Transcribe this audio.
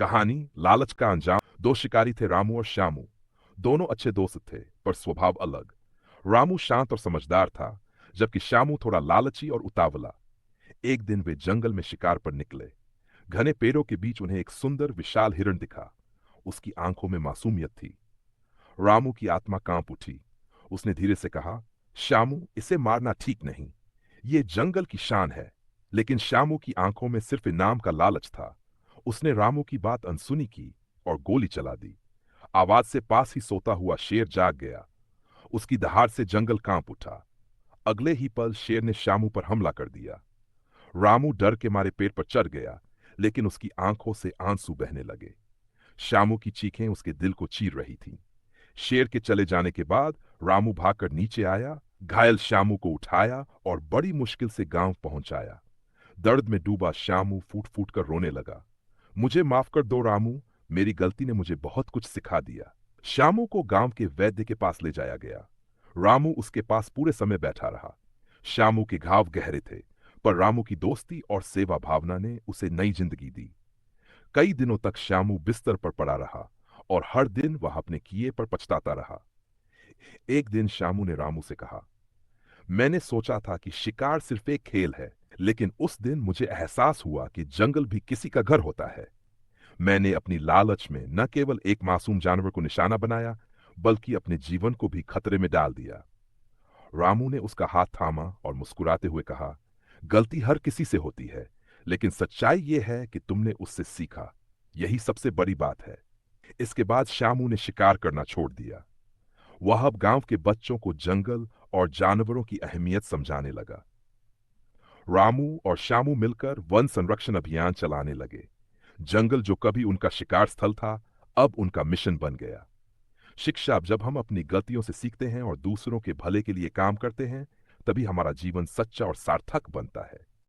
कहानी लालच का अंजाम। दो शिकारी थे, रामू और श्यामू। दोनों अच्छे दोस्त थे, पर स्वभाव अलग। रामू शांत और समझदार था, जबकि श्यामू थोड़ा लालची और उतावला। एक दिन वे जंगल में शिकार पर निकले। घने पेड़ों के बीच उन्हें एक सुंदर विशाल हिरण दिखा। उसकी आंखों में मासूमियत थी। रामू की आत्मा कांप उठी। उसने धीरे से कहा, श्यामू, इसे मारना ठीक नहीं। ये जंगल की शान है। लेकिन श्यामू की आंखों में सिर्फ इनाम का लालच था। उसने रामू की बात अनसुनी की और गोली चला दी। आवाज से पास ही सोता हुआ शेर जाग गया। उसकी दहाड़ से जंगल कांप उठा। अगले ही पल शेर ने श्यामू पर हमला कर दिया। रामू डर के मारे पेड़ पर चढ़ गया, लेकिन उसकी आंखों से आंसू बहने लगे। श्यामू की चीखें उसके दिल को चीर रही थीं। शेर के चले जाने के बाद रामू भागकर नीचे आया, घायल श्यामू को उठाया और बड़ी मुश्किल से गांव पहुंचाया। दर्द में डूबा श्यामू फूट फूट कर रोने लगा। मुझे माफ कर दो रामू, मेरी गलती ने मुझे बहुत कुछ सिखा दिया। श्यामू को गांव के वैद्य के पास ले जाया गया। रामू उसके पास पूरे समय बैठा रहा। श्यामू के घाव गहरे थे, पर रामू की दोस्ती और सेवा भावना ने उसे नई जिंदगी दी। कई दिनों तक श्यामू बिस्तर पर पड़ा रहा और हर दिन वह अपने किए पर पछताता रहा। एक दिन श्यामू ने रामू से कहा, मैंने सोचा था कि शिकार सिर्फ एक खेल है, लेकिन उस दिन मुझे एहसास हुआ कि जंगल भी किसी का घर होता है। मैंने अपनी लालच में न केवल एक मासूम जानवर को निशाना बनाया, बल्कि अपने जीवन को भी खतरे में डाल दिया। रामू ने उसका हाथ थामा और मुस्कुराते हुए कहा, गलती हर किसी से होती है, लेकिन सच्चाई यह है कि तुमने उससे सीखा। यही सबसे बड़ी बात है। इसके बाद श्यामू ने शिकार करना छोड़ दिया। वह अब गांव के बच्चों को जंगल और जानवरों की अहमियत समझाने लगा। रामू और श्यामू मिलकर वन संरक्षण अभियान चलाने लगे। जंगल जो कभी उनका शिकार स्थल था, अब उनका मिशन बन गया। शिक्षा, जब हम अपनी गलतियों से सीखते हैं और दूसरों के भले के लिए काम करते हैं, तभी हमारा जीवन सच्चा और सार्थक बनता है।